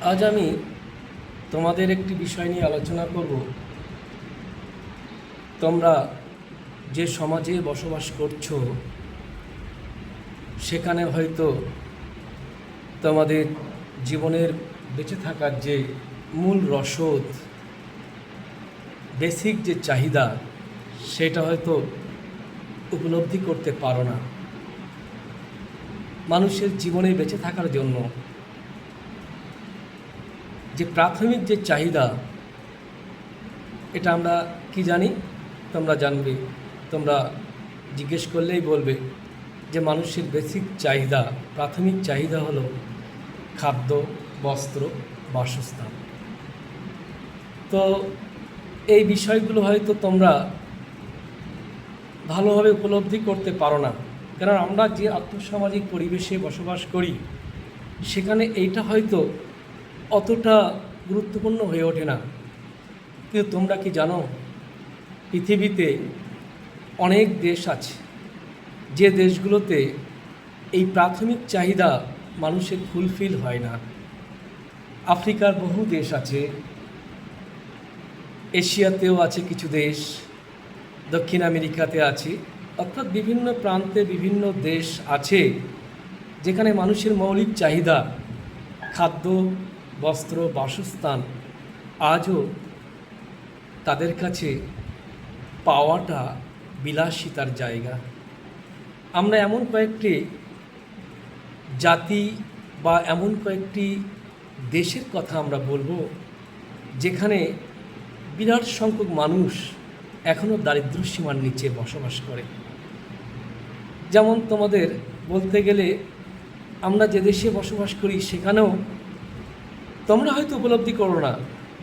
আজ আমি তোমাদের একটি বিষয় নিয়ে আলোচনা করব। তোমরা যে সমাজে বসবাস করছো সেখানে হয়তো তোমাদের জীবনের বেঁচে থাকার যে মূল রসদ, বেসিক যে চাহিদা, সেটা হয়তো উপলব্ধি করতে পারো না। মানুষের জীবনে বেঁচে থাকার জন্য যে প্রাথমিক যে চাহিদা, এটা আমরা কি জানি? তোমরা জানবে, তোমরা জিজ্ঞেস করলেই বলবে যে মানুষের বেসিক চাহিদা, প্রাথমিক চাহিদা হলো খাদ্য, বস্ত্র, বাসস্থান। তো এই বিষয়গুলো হয়তো তোমরা ভালোভাবে উপলব্ধি করতে পারো না, কারণ আমরা যে আর্থসামাজিক পরিবেশে বসবাস করি সেখানে এইটা হয়তো অতটা গুরুত্বপূর্ণ হয়ে ওঠে না। কিন্তু তোমরা কি জানো, পৃথিবীতে অনেক দেশ আছে যে দেশগুলোতে এই প্রাথমিক চাহিদা মানুষের ফুলফিল হয় না। আফ্রিকার বহু দেশ আছে, এশিয়াতেও আছে কিছু দেশ, দক্ষিণ আমেরিকাতে আছে, অর্থাৎ বিভিন্ন প্রান্তে বিভিন্ন দেশ আছে যেখানে মানুষের মৌলিক চাহিদা খাদ্য, বস্ত্র, বাসস্থান আজও তাদের কাছে পাওয়াটা বিলাসিতার জায়গা। আমরা এমন কয়েকটি জাতি বা এমন কয়েকটি দেশের কথা আমরা বলবো যেখানে বিরাট সংখ্যক মানুষ এখনও দারিদ্র্যসীমার নিচে বসবাস করে। যেমন তোমাদের বলতে গেলে, আমরা যে দেশে বসবাস করি সেখানেও তোমরা হয়তো উপলব্ধি করো না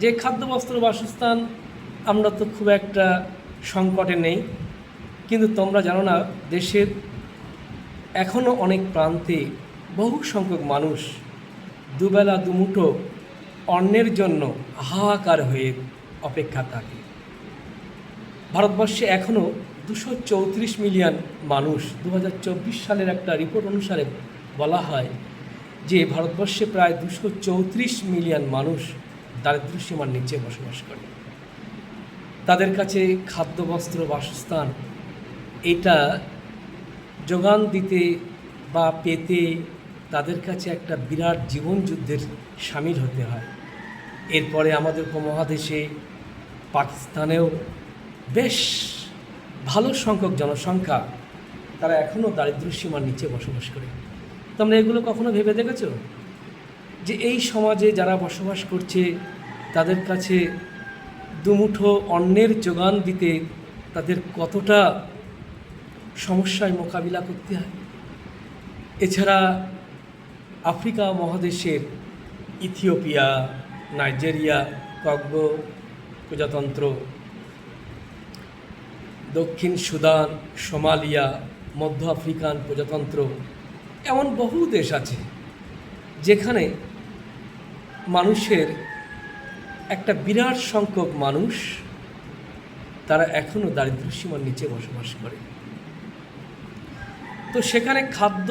যে খাদ্য, বস্ত্র, বাসস্থান আমরা তো খুব একটা সংকটে নেই, কিন্তু তোমরা জানো না দেশের এখনও অনেক প্রান্তে বহু সংখ্যক মানুষ দুবেলা দুমুঠো অন্নের জন্য হাহাকার হয়ে অপেক্ষা থাকে। ভারতবর্ষে এখনও 234 মিলিয়ন মানুষ, 2024 সালের একটা রিপোর্ট অনুসারে বলা হয় যে ভারতবর্ষে প্রায় 234 মিলিয়ন মানুষ দারিদ্র্যসীমার নিচে বসবাস করে। তাদের কাছে খাদ্য, বস্ত্র, বাসস্থান এটা যোগান দিতে বা পেতে তাদের কাছে একটা বিরাট জীবনযুদ্ধের সামিল হতে হয়। এরপরে আমাদের উপমহাদেশে পাকিস্তানেও বেশ ভালো সংখ্যক জনসংখ্যা তারা এখনও দারিদ্র্যসীমার নিচে বসবাস করে। তোমরা এগুলো কখনো ভেবে দেখেছো যে এই সমাজে যারা বসবাস করছে তাদের কাছে দুমুঠো অন্নের যোগান দিতে তাদের কতটা সমস্যায় মোকাবিলা করতে হয়? এছাড়া আফ্রিকা মহাদেশের ইথিওপিয়া, নাইজেরিয়া, কঙ্গো প্রজাতন্ত্র, দক্ষিণ সুদান, সোমালিয়া, মধ্য আফ্রিকান প্রজাতন্ত্র, এমন বহু দেশ আছে যেখানে মানুষের একটা বিরাট সংখ্যক মানুষ তারা এখনও দারিদ্র্যসীমার নিচে বসবাস করে। তো সেখানে খাদ্য,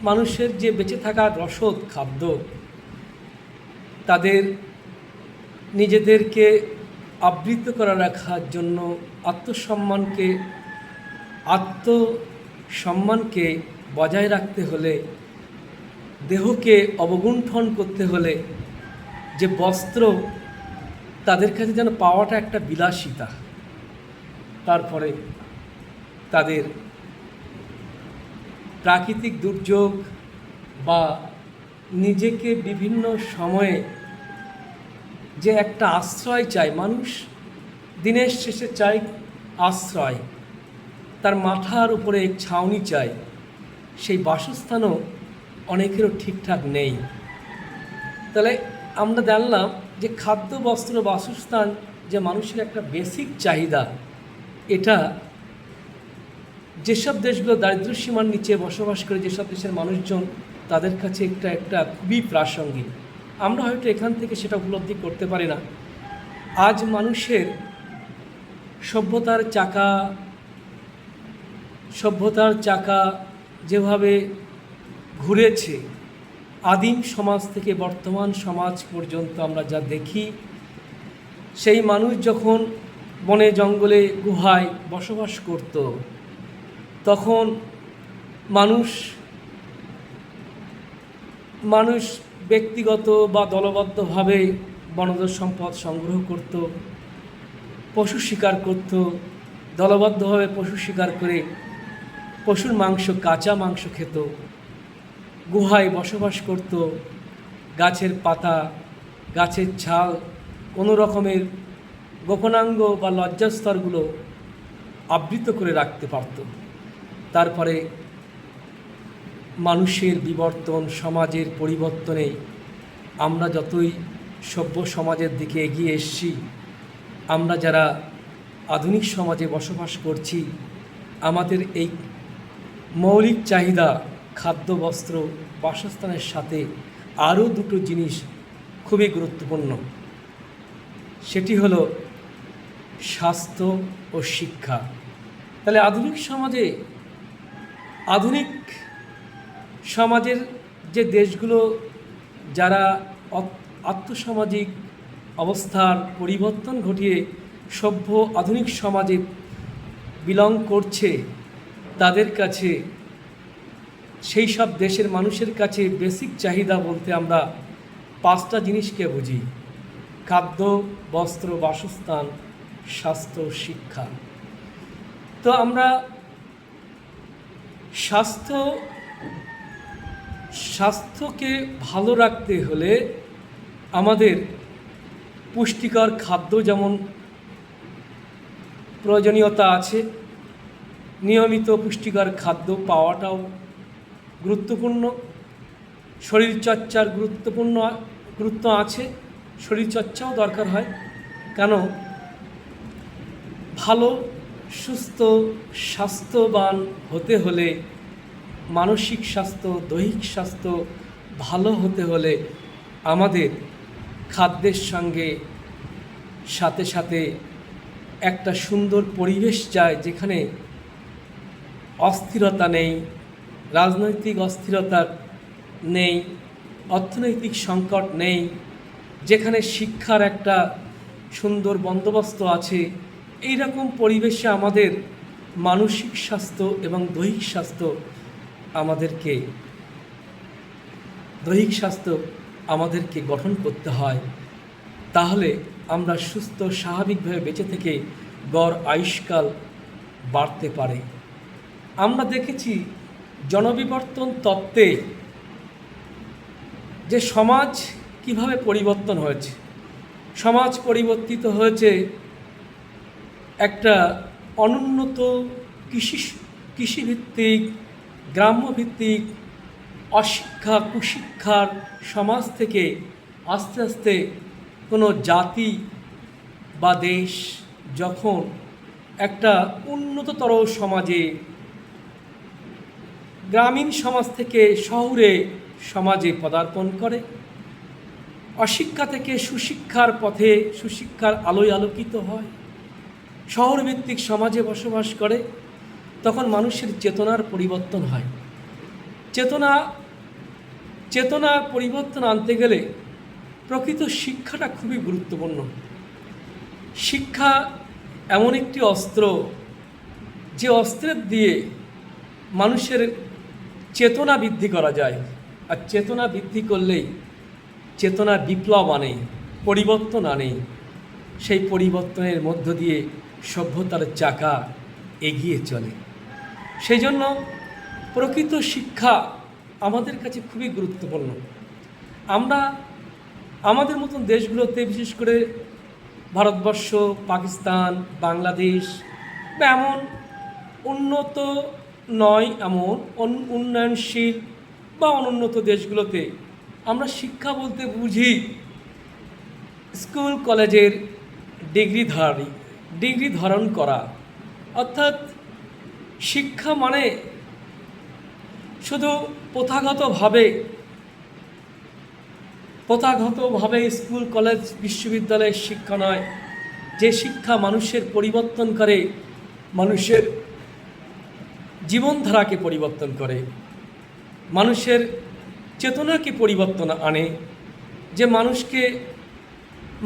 মানুষের যে বেঁচে থাকার রসদ খাদ্য, তাদের নিজেদেরকে আবৃত করে রাখার জন্য আত্মসম্মানকে বজায় রাখতে হলে, দেহকে অবগুণ্ঠন করতে হলে যে বস্ত্র তাদের কাছে যেন পাওয়াটা একটা বিলাসিতা। তারপরে তাদের প্রাকৃতিক দুর্যোগ বা নিজেকে বিভিন্ন সময়ে যে একটা আশ্রয় চায়, মানুষ দিনের শেষে চায় আশ্রয়, তার মাথার উপরে এক ছাউনি চায়, সেই বাসস্থানও অনেকেরও ঠিকঠাক নেই। তাহলে আমরা জানলাম যে খাদ্য, বস্ত্র, বাসস্থান যে মানুষের একটা বেসিক চাহিদা, এটা যেসব দেশগুলো দারিদ্র্যসীমার নিচে বসবাস করে, যেসব দেশের মানুষজন, তাদের কাছে একটা খুবই প্রাসঙ্গিক। আমরা হয়তো এখান থেকে সেটা উপলব্ধি করতে পারি না। আজ মানুষের সভ্যতার চাকা যেভাবে ঘুরেছে, আদিম সমাজ থেকে বর্তমান সমাজ পর্যন্ত আমরা যা দেখি, সেই মানুষ যখন বনে জঙ্গলে গুহায় বসবাস করত, তখন মানুষ ব্যক্তিগত বা দলবদ্ধভাবে বনজ সম্পদ সংগ্রহ করত, পশু শিকার করত, দলবদ্ধভাবে পশু শিকার করে পশুর মাংস, কাঁচা মাংস খেত, গুহায় বসবাস করত, গাছের পাতা, গাছের ছাল, কোনো রকমের গোপনাঙ্গ বা লজ্জাস্তরগুলো আবৃত করে রাখতে পারত। তারপরে মানুষের বিবর্তন, সমাজের পরিবর্তনে আমরা যতই সভ্য সমাজের দিকে এগিয়ে এসেছি, আমরা যারা আধুনিক সমাজে বসবাস করছি, আমাদের এই মৌলিক চাহিদা খাদ্য, বস্ত্র, বাসস্থানের সাথে আরও দুটো জিনিস খুবই গুরুত্বপূর্ণ। সেটি হলো স্বাস্থ্য ও শিক্ষা। তাহলে আধুনিক সমাজের যে দেশগুলো যারা আর্থসামাজিক অবস্থার পরিবর্তন ঘটিয়ে সভ্য আধুনিক সমাজে বিলং করছে, তাদের কাছে, সেই সব দেশের মানুষের কাছে বেসিক চাহিদা বলতে আমরা 5টা জিনিসকে বুঝি: খাদ্য, বস্ত্র, বাসস্থান, স্বাস্থ্য, শিক্ষা। তো আমরা স্বাস্থ্যকে ভালো রাখতে হলে আমাদের পুষ্টিকর খাদ্য যেমন প্রয়োজনীয়তা আছে, নিয়মিত পুষ্টিকর খাদ্য পাওয়াটাও গুরুত্বপূর্ণ। শরীরচর্চার গুরুত্ব আছে, শরীরচর্চাও দরকার হয়। কেন? ভালো সুস্থ স্বাস্থ্যবান হতে হলে, মানসিক স্বাস্থ্য, দৈহিক স্বাস্থ্য ভালো হতে হলে আমাদের খাদ্যের সাথে সাথে একটা সুন্দর পরিবেশ চাই, যেখানে অস্থিরতা নেই, রাজনৈতিক অস্থিরতা নেই, অর্থনৈতিক সংকট নেই, যেখানে শিক্ষার একটা সুন্দর বন্দোবস্ত আছে। এই রকম পরিবেশে আমাদের মানসিক স্বাস্থ্য এবং দৈহিক স্বাস্থ্য আমাদেরকে গঠন করতে হয়। তাহলে আমরা সুস্থ স্বাভাবিকভাবে বেঁচে থেকে গড় আয়ুষ্কাল বাড়তে পারে। আমরা দেখেছি জনবিবর্তন তত্ত্বে যে সমাজ কিভাবে পরিবর্তন হয়েছে। সমাজ পরিবর্তিত হয়েছে একটা অনুন্নত কৃষিভিত্তিক, গ্রাম্যভিত্তিক, অশিক্ষা কুশিক্ষার সমাজ থেকে আস্তে আস্তে কোনো জাতি বা দেশ যখন একটা উন্নততর সমাজে, গ্রামীণ সমাজ থেকে সমাজে পদার্পণ করে, অশিক্ষা থেকে সুশিক্ষার পথে, সুশিক্ষার আলোয় আলোকিত হয়, শহরভিত্তিক সমাজে বসবাস করে, তখন মানুষের চেতনার পরিবর্তন হয়। চেতনার পরিবর্তন আনতে গেলে প্রকৃত শিক্ষাটা খুবই গুরুত্বপূর্ণ। শিক্ষা এমন একটি অস্ত্র, যে অস্ত্রের দিয়ে মানুষের চেতনা বৃদ্ধি করা যায়। আর চেতনা বৃদ্ধি করলেই চেতনা বিপ্লব আনে, পরিবর্তন আনে। সেই পরিবর্তনের মধ্য দিয়ে সভ্যতার চাকা এগিয়ে চলে। সেই জন্য প্রকৃত শিক্ষা আমাদের কাছে খুবই গুরুত্বপূর্ণ। আমরা আমাদের মতন দেশগুলোতে, বিশেষ করে ভারতবর্ষ, পাকিস্তান, বাংলাদেশ বা এমন উন্নত নয়, এমন উন্নয়নশীল বা অনুন্নত দেশগুলোতে আমরা শিক্ষা বলতে বুঝি স্কুল কলেজের ডিগ্রি ধারণ করা। অর্থাৎ শিক্ষা মানে শুধু প্রথাগতভাবে স্কুল কলেজ বিশ্ববিদ্যালয়ের শিক্ষা নয়, যে শিক্ষা মানুষের পরিবর্তন করে, মানুষের জীবনধারাকে পরিবর্তন করে, মানুষের চেতনাকে পরিবর্তন আনে, যে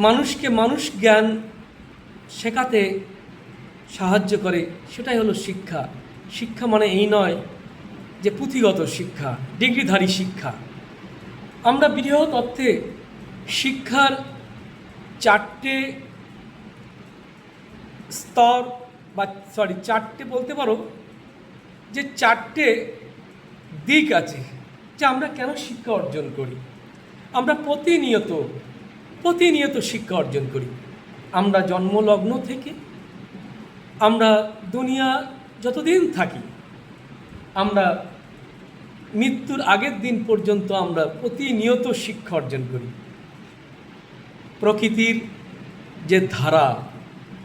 মানুষকে মানুষ জ্ঞান শেখাতে সাহায্য করে, সেটাই হলো শিক্ষা। শিক্ষা মানে এই নয় যে পুঁথিগত শিক্ষা, ডিগ্রিধারী শিক্ষা। আমরা বৃহৎ অর্থে শিক্ষার চারটে স্তর চারটে বলতে পারো যে চারটে দিক আছে, যে আমরা কেন শিক্ষা অর্জন করি। আমরা প্রতিনিয়ত শিক্ষা অর্জন করি। আমরা জন্মলগ্ন থেকে আমরা দুনিয়া যতদিন থাকি, আমরা মৃত্যুর আগের দিন পর্যন্ত আমরা প্রতিনিয়ত শিক্ষা অর্জন করি। প্রকৃতির যে ধারা,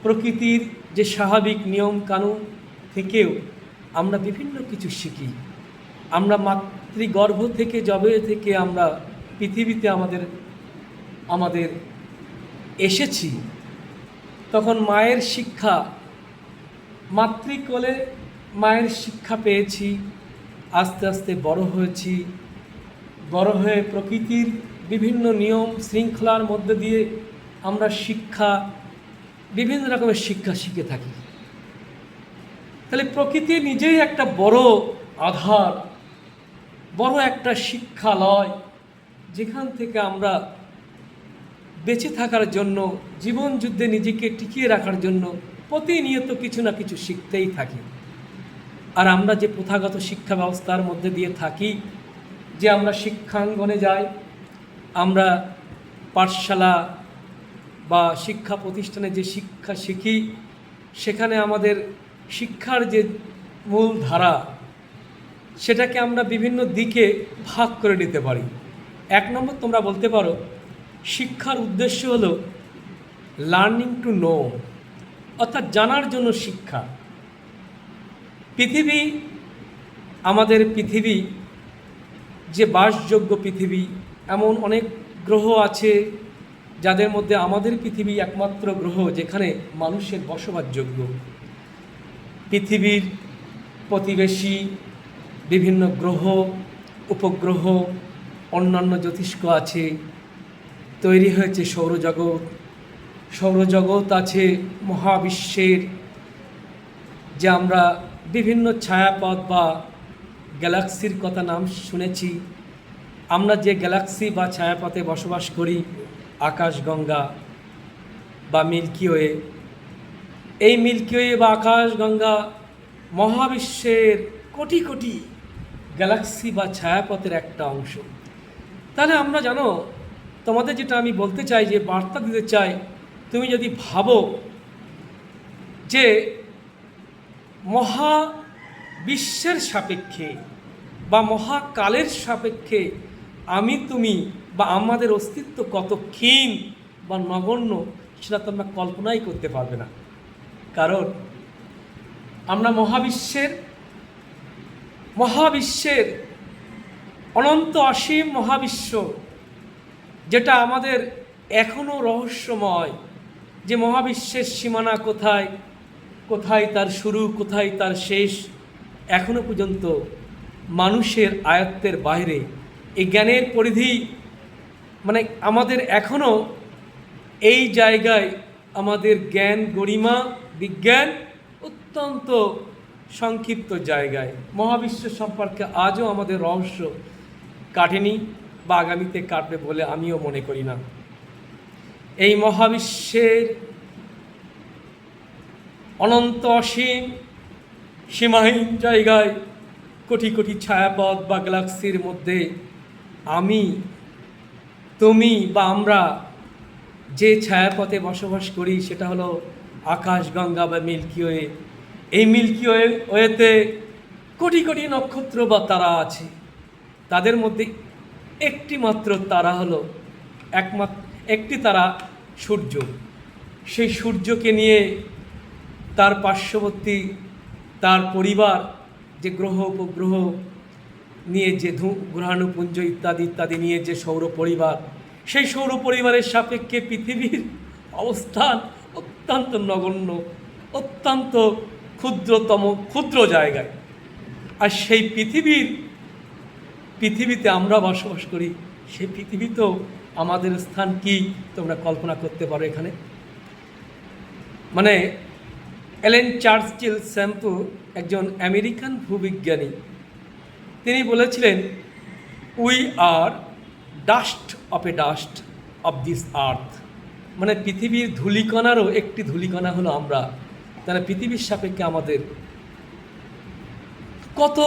প্রকৃতির যে স্বাভাবিক নিয়ম কানুন থেকেও আমরা বিভিন্ন কিছু শিখি। আমরা মাতৃগর্ভ থেকে জবে থেকে আমরা পৃথিবীতে আমাদের এসেছি, তখন মায়ের শিক্ষা, মাতৃকোলে মায়ের শিক্ষা পেয়েছি। আস্তে আস্তে বড় হয়েছি, বড় হয়ে প্রকৃতির বিভিন্ন নিয়ম শৃঙ্খলার মধ্যে দিয়ে আমরা বিভিন্ন রকমের শিক্ষা শিখে থাকি। তাহলে প্রকৃতি নিজেই একটা বড় আধার, বড় একটা শিক্ষালয়, যেখান থেকে আমরা বেঁচে থাকার জন্য, জীবন যুদ্ধে নিজেকে টিকিয়ে রাখার জন্য প্রতিনিয়ত কিছু না কিছু শিখতেই থাকি। আর আমরা যে প্রথাগত শিক্ষা ব্যবস্থার মধ্যে দিয়ে থাকি, যে আমরা শিক্ষাঙ্গনে যাই, আমরা পাঠশালা বা শিক্ষা প্রতিষ্ঠানে যে শিক্ষা শিখি, সেখানে আমাদের শিক্ষার যে মূল ধারা, সেটাকে আমরা বিভিন্ন দিকে ভাগ করে নিতে পারি। 1 নম্বর তোমরা বলতে পারো শিক্ষার উদ্দেশ্য হলো লার্নিং টু নো, অর্থাৎ জানার জন্য শিক্ষা। আমাদের পৃথিবী যে বাসযোগ্য পৃথিবী, এমন অনেক গ্রহ আছে যাদের মধ্যে আমাদের পৃথিবী একমাত্র গ্রহ যেখানে মানুষের বসবাসযোগ্য। পৃথিবীর প্রতিবেশী বিভিন্ন গ্রহ, উপগ্রহ, অন্যান্য জ্যোতিষ্ক আছে, তৈরি হয়েছে সৌরজগৎ আছে মহাবিশ্বের, যে আমরা বিভিন্ন ছায়াপথ বা গ্যালাক্সির কথা নাম শুনেছি। আমরা যে গ্যালাক্সি বা ছায়াপথে বসবাস করি, আকাশগঙ্গা বা মিল্কি ওয়ে, এই মিল্কি ওয়ে বা আকাশগঙ্গা মহাবিশ্বের কোটি কোটি গ্যালাক্সি বা ছায়াপথের একটা অংশ। তাহলে আমরা জানো, তোমাদের যেটা আমি বলতে চাই, যে বার্তা দিতে চাই, তুমি যদি ভাবো যে মহাবিশ্বের সাপেক্ষে বা মহাকালের সাপেক্ষে আমি তুমি বা আমাদের অস্তিত্ব কত ক্ষীণ বা নগণ্য, সেটা তোমরা কল্পনাই করতে পারবে না। কারণ আমরা মহাবিশ্বের অনন্ত অসীম মহাবিশ্ব, যেটা আমাদের এখনও রহস্যময়, যে মহাবিশ্বের সীমানা কোথায়, কোথায় তার শুরু, কোথায় তার শেষ, এখনও পর্যন্ত মানুষের আয়ত্তের বাইরে। এই জ্ঞানের পরিধি মানে আমাদের এখনও এই জায়গায় আমাদের জ্ঞান গরিমা বিজ্ঞান অত্যন্ত সংক্ষিপ্ত জায়গায়। মহাবিশ্ব সম্পর্কে আজও আমাদের রহস্য কাটেনি বা আগামীতে কাটবে বলে আমিও মনে করি না। এই মহাবিশ্বের অনন্ত অসীম সীমাহীন জায়গায় কোটি কোটি ছায়াপথ বা গ্যালাক্সির মধ্যে আমি, তুমি বা আমরা যে ছায়াপথে বসবাস করি, সেটা হলো আকাশগঙ্গা বা মিল্কি ওয়ে। এই মিল্কি ওয়েতে কোটি কোটি নক্ষত্র বা তারা আছে। তাদের মধ্যে একটি মাত্র তারা হলো একটি তারা সূর্য। সেই সূর্যকে নিয়ে তার পার্শ্ববর্তী তার পরিবার, যে গ্রহ উপগ্রহ নিয়ে যে গ্রহাণুপুঞ্জ ইত্যাদি নিয়ে যে সৌর পরিবার, সেই সৌর পরিবারের সাপেক্ষে পৃথিবীর অবস্থান অত্যন্ত নগণ্য, অত্যন্ত ক্ষুদ্র জায়গায়। আর সেই পৃথিবীর পৃথিবীতে আমরা বসবাস করি, সেই পৃথিবীতেও আমাদের স্থান কি তোমরা কল্পনা করতে পারো? এখানে মানে এলেন চার্চিল স্যাম্পু, একজন আমেরিকান ভূবিজ্ঞানী, তিনি বলেছিলেন, we are dust off A dust off this আর্থ। মানে পৃথিবীর ধূলিকণারও একটি ধূলিকণা হলো আমরা। তাহলে পৃথিবীর সাপেক্ষে আমাদের কত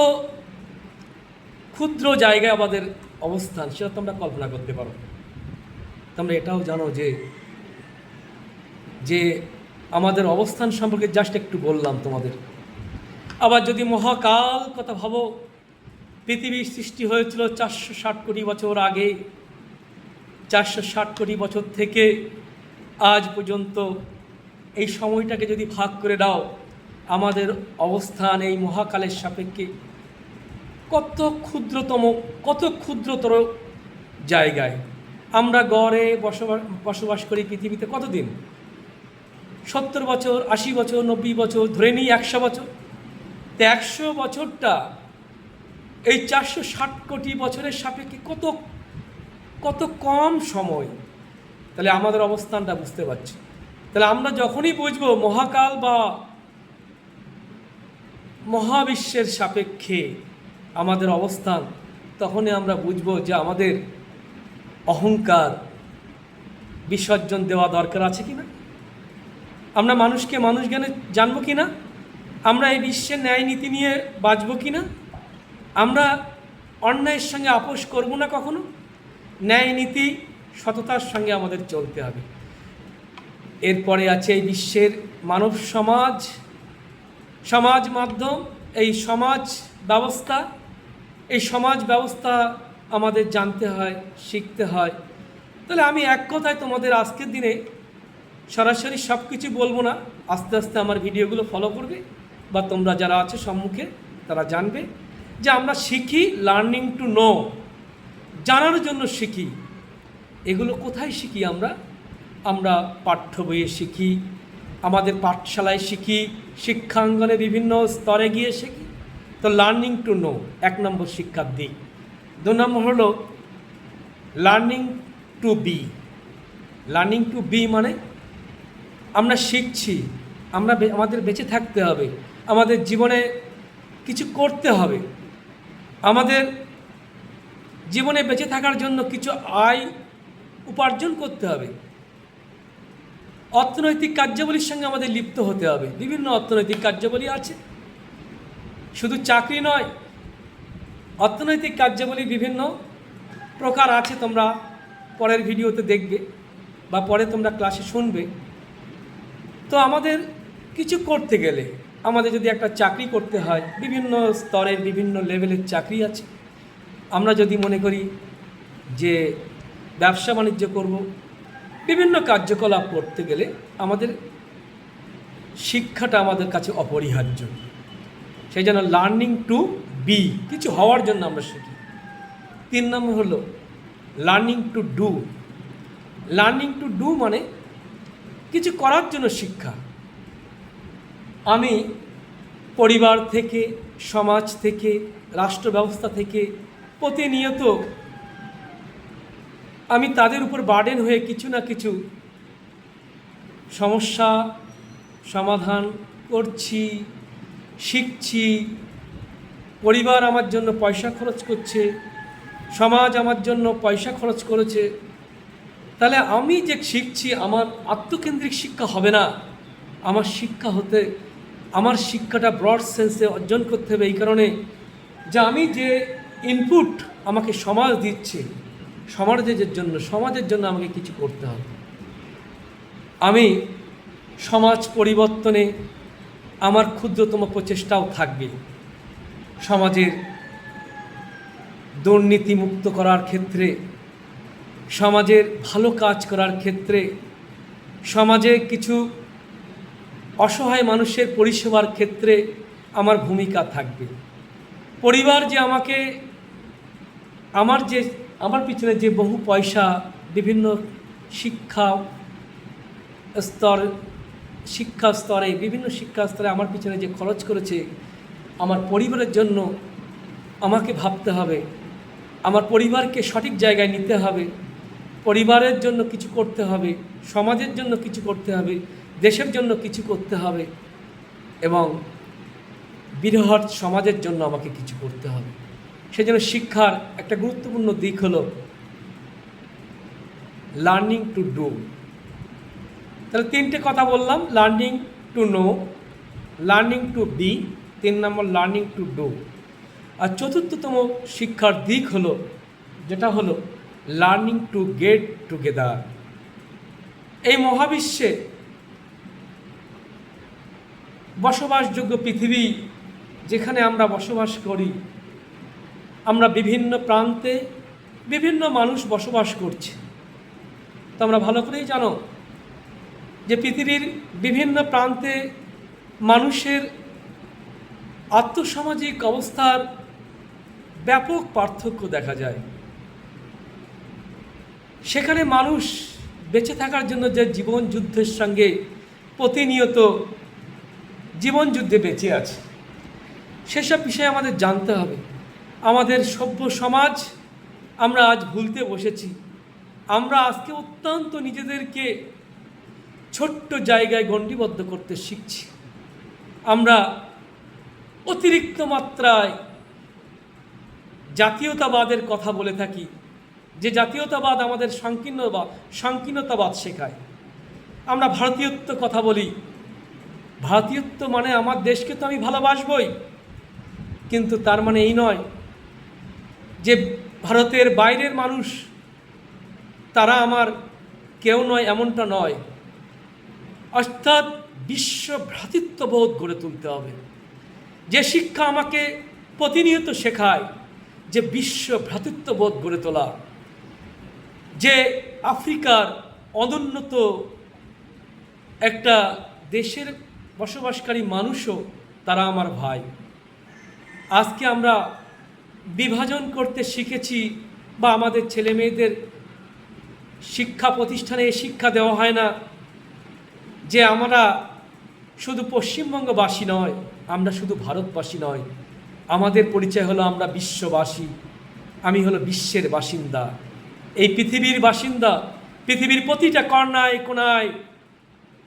ক্ষুদ্র জায়গায় আমাদের অবস্থান, সেটা তোমরা কল্পনা করতে পারো। তোমরা এটাও জানো যে আমাদের অবস্থান সম্পর্কে জাস্ট একটু বললাম তোমাদের। আবার যদি মহাকাল কথা ভাবো, পৃথিবীর সৃষ্টি হয়েছিল 460 কোটি বছর আগে। 460 কোটি বছর থেকে আজ পর্যন্ত এই সময়টাকে যদি ভাগ করে দাও, আমাদের অবস্থান এই মহাকালের সাপেক্ষে কত ক্ষুদ্রতর জায়গায়। আমরা গড়ে বসবাস করি পৃথিবীতে কতদিন? 70 বছর, 80 বছর, 90 বছর, ধরে নিই 100 বছর। তো 100 বছরটা এই 460 কোটি বছরের সাপেক্ষে কত কম সময়। তাহলে আমাদের অবস্থানটা বুঝতে পারছি। তাহলে আমরা যখনই বুঝবো মহাকাল বা মহাবিশ্বের সাপেক্ষে আমাদের অবস্থান, তখনই আমরা বুঝবো যে আমাদের অহংকার বিসর্জন দেওয়া দরকার আছে কি না। আমরা মানুষকে মানুষ জ্ঞানে জানবো কি না। আমরা এই বিশ্বের ন্যায় নীতি নিয়ে বাঁচবো কি না। আমরা অন্যায়ের সঙ্গে আপোষ করব না কখনো। ন্যায় নীতি সততার সঙ্গে আমাদের চলতে হবে। এরপরে আছে এই বিশ্বের মানব সমাজ মাধ্যম, এই সমাজ ব্যবস্থা। এই সমাজ ব্যবস্থা আমাদের জানতে হয়, শিখতে হয়। তাহলে আমি এক কথায় তোমাদের আজকের দিনে সরাসরি সব কিছু বলবো না, আস্তে আস্তে আমার ভিডিওগুলো ফলো করবে, বা তোমরা যারা আছে সম্মুখে তারা জানবে যে আমরা শিখি লার্নিং টু নো, জানার জন্য শিখি। এগুলো কোথায় শিখি? আমরা পাঠ্য বইয়ে শিখি, আমাদের পাঠশালায় শিখি, শিক্ষাঙ্গনে বিভিন্ন স্তরে গিয়ে শিখি। তো লার্নিং টু নো 1 নম্বর শিক্ষার দিক। 2 নম্বর হলো learning to be. Learning to be মানে আমরা শিখছি, আমাদের বেঁচে থাকতে হবে, আমাদের জীবনে কিছু করতে হবে, আমাদের জীবনে বেঁচে থাকার জন্য কিছু আয় উপার্জন করতে হবে, অর্থনৈতিক কার্যাবলীর সঙ্গে আমাদের লিপ্ত হতে হবে। বিভিন্ন অর্থনৈতিক কার্যাবলী আছে, শুধু চাকরি নয়, অর্থনৈতিক কার্যাবলী বিভিন্ন প্রকার আছে। তোমরা পরের ভিডিওতে দেখবে বা পরে তোমরা ক্লাসে শুনবে। তো আমাদের কিছু করতে গেলে, আমাদের যদি একটা চাকরি করতে হয়, বিভিন্ন স্তরের বিভিন্ন লেভেলের চাকরি আছে। আমরা যদি মনে করি যে ব্যবসা বাণিজ্য করব, বিভিন্ন কার্যকলাপ করতে গেলে আমাদের শিক্ষাটা আমাদের কাছে অপরিহার্য। সেই জন্য লার্নিং টু বি, কিছু হওয়ার জন্য আমরা শিখি। 3 নম্বর হলো learning to do. Learning to do মানে কিছু করার জন্য শিক্ষা। আমি পরিবার থেকে, সমাজ থেকে, রাষ্ট্র ব্যবস্থা থেকে প্রতিনিয়ত আমি তাদের উপর বার্ডেন হয়ে কিছু না কিছু সমস্যা সমাধান করছি, শিখছি। পরিবার আমার জন্য পয়সা খরচ করছে, সমাজ আমার জন্য পয়সা খরচ করেছে। তাহলে আমি যে শিখছি, আমার আত্মকেন্দ্রিক শিক্ষা হবে না। আমার শিক্ষাটা ব্রড সেন্সে অর্জন করতে হবে। এই কারণে যে আমি যে ইনপুট আমাকে সমাজ দিচ্ছে, সমাজের জন্য আমাকে কিছু করতে হবে। আমি সমাজ পরিবর্তনে আমার ক্ষুদ্রতম প্রচেষ্টাও থাকবে। সমাজের দুর্নীতিমুক্ত করার ক্ষেত্রে, সমাজের ভালো কাজ করার ক্ষেত্রে, সমাজে কিছু অসহায় মানুষের পরিষেবার ক্ষেত্রে আমার ভূমিকা থাকবে। পরিবার যে আমাকে আমার পিছনে যে বহু পয়সা বিভিন্ন শিক্ষা স্তরে আমার পিছনে যে খরচ করেছে, আমার পরিবারের জন্য আমাকে ভাবতে হবে আমার পরিবারকে সঠিক জায়গায় নিতে হবে, পরিবারের জন্য কিছু করতে হবে, সমাজের জন্য কিছু করতে হবে, দেশের জন্য কিছু করতে হবে এবং বৃহৎ সমাজের জন্য আমাকে কিছু করতে হবে। সেজন্য শিক্ষার একটা গুরুত্বপূর্ণ দিক হলো লার্নিং টু ডু। তাহলে তিনটে কথা বললাম, learning to know, learning to be, 3 নম্বর লার্নিং টু ডু। আর চতুর্থতম শিক্ষার দিক হলো যেটা হলো লার্নিং টু গেট টুগেদার। এই মহাবিশ্বে বসবাসযোগ্য পৃথিবী যেখানে আমরা বসবাস করি, আমরা বিভিন্ন প্রান্তে বিভিন্ন মানুষ বসবাস করছে। তো আমরা ভালো করেই জানো যে পৃথিবীর বিভিন্ন প্রান্তে মানুষের আর্থসামাজিক অবস্থার ব্যাপক পার্থক্য দেখা যায়। সেখানে মানুষ বেঁচে থাকার জন্য যে জীবন যুদ্ধের সঙ্গে প্রতিনিয়ত জীবন যুদ্ধে বেঁচে আছে, সেসব বিষয়ে আমাদের জানতে হবে। আমাদের সভ্য সমাজ আমরা আজ ভুলতে বসেছি। আমরা আজকে অত্যন্ত নিজেদেরকে ছোট্ট জায়গায় গণ্ডিবদ্ধ করতে শিখছি। আমরা অতিরিক্ত মাত্রায় জাতীয়তাবাদের কথা বলে থাকি, যে জাতীয়তাবাদ আমাদের সংকীর্ণতাবাদ শেখায়। আমরা ভারতীয়ত্ব কথা বলি, ভারতীয়ত্ব মানে আমার দেশকে তো আমি ভালোবাসবই, কিন্তু তার মানে এই নয় যে ভারতের বাইরের মানুষ তারা আমার কেউ নয়, এমনটা নয়। অর্থাৎ বিশ্ব ভ্রাতৃত্ববোধ গড়ে তুলতে হবে। যে শিক্ষা আমাকে প্রতিনিয়ত শেখায় যে বিশ্ব ভ্রাতৃত্ববোধ গড়ে তোলা, যে আফ্রিকার অনুন্নত একটা দেশের বসবাসকারী মানুষও তারা আমার ভাই। আজকে আমরা বিভাজন করতে শিখেছি, বা আমাদের ছেলে মেয়েদের শিক্ষা প্রতিষ্ঠানে এই শিক্ষা দেওয়া হয় না যে আমরা শুধু পশ্চিমবঙ্গবাসী নয়, আমরা শুধু ভারতবাসী নয়, আমাদের পরিচয় হলো আমরা বিশ্ববাসী। আমি হলো বিশ্বের বাসিন্দা, এই পৃথিবীর বাসিন্দা। পৃথিবীর প্রতিটা কর্নায় কোনায়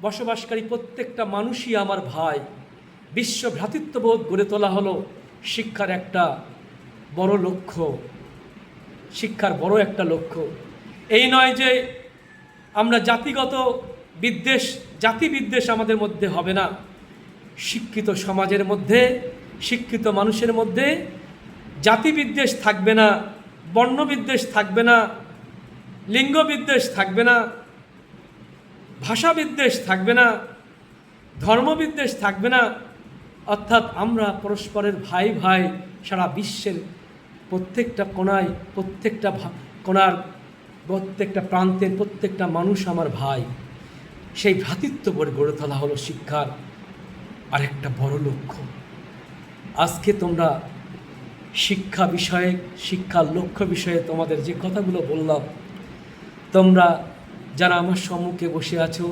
বসবাসকারী প্রত্যেকটা মানুষই আমার ভাই। বিশ্ব ভ্রাতৃত্ববোধ গড়ে তোলা হলো শিক্ষার একটা বড় লক্ষ্য, শিক্ষার বড় একটা লক্ষ্য। এই নয় যে আমরা জাতিগত বিদ্বেষ, জাতি বিদ্বেষ আমাদের মধ্যে হবে না। শিক্ষিত সমাজের মধ্যে, শিক্ষিত মানুষের মধ্যে জাতি বিদ্বেষ থাকবে না, বর্ণ বিদ্বেষ থাকবে না, লিঙ্গ বিদ্বেষ থাকবে না, ভাষা বিদ্বেষ থাকবে না, ধর্ম বিদ্বেষ থাকবে না। অর্থাৎ আমরা পরস্পরের ভাই ভাই। সারা বিশ্বের প্রত্যেকটা কোণায়, প্রত্যেকটা কোণার, প্রত্যেকটা প্রান্তের প্রত্যেকটা মানুষ আমার ভাই। সেই ভ্রাতৃত্ববোধ গড়ে তোলা হলো শিক্ষার আরেকটা বড় লক্ষ্য। আজকে তোমরা শিক্ষা বিষয়ে, শিক্ষার লক্ষ্য বিষয়ে তোমাদের যে কথাগুলো বললাম, তোমরা যারা আমার সম্মুখে বসে আছো,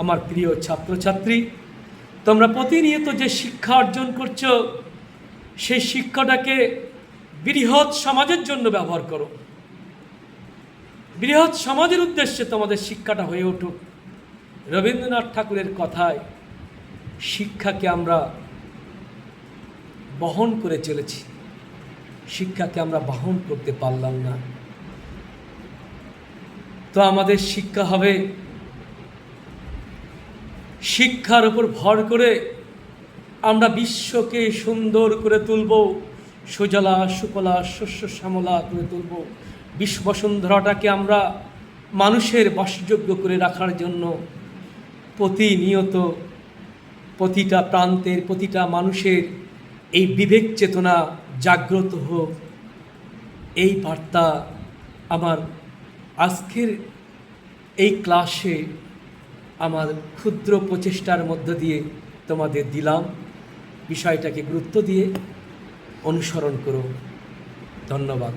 আমার প্রিয় ছাত্রছাত্রী, তোমরা প্রতিনিয়ত যে শিক্ষা অর্জন করছো, সেই শিক্ষাটাকে বৃহৎ সমাজের জন্য ব্যবহার করো। বৃহৎ সমাজের উদ্দেশ্যে তোমাদের শিক্ষাটা হয়ে উঠুক। রবীন্দ্রনাথ ঠাকুরের কথায় শিক্ষাকে আমরা বহন করে চলেছি, শিক্ষাকে আমরা বহন করতে পারলাম না। তো আমাদের শিক্ষা হবে, শিক্ষার উপর ভর করে আমরা বিশ্বকে সুন্দর করে তুলব, সুজলা সুফলা শস্য শ্যামলা করে তুলব। বিশ্ব বসুন্ধরাটাকে আমরা মানুষের বাসযোগ্য করে রাখার জন্য প্রতিনিয়ত প্রতিটা প্রান্তের প্রতিটা মানুষের এই বিবেক চেতনা জাগ্রত হোক, এই বার্তা আমার আজকের এই ক্লাসে আমার ক্ষুদ্র প্রচেষ্টার মধ্য দিয়ে তোমাদের দিলাম। বিষয়টাকে গুরুত্ব দিয়ে অনুসরণ করো। ধন্যবাদ।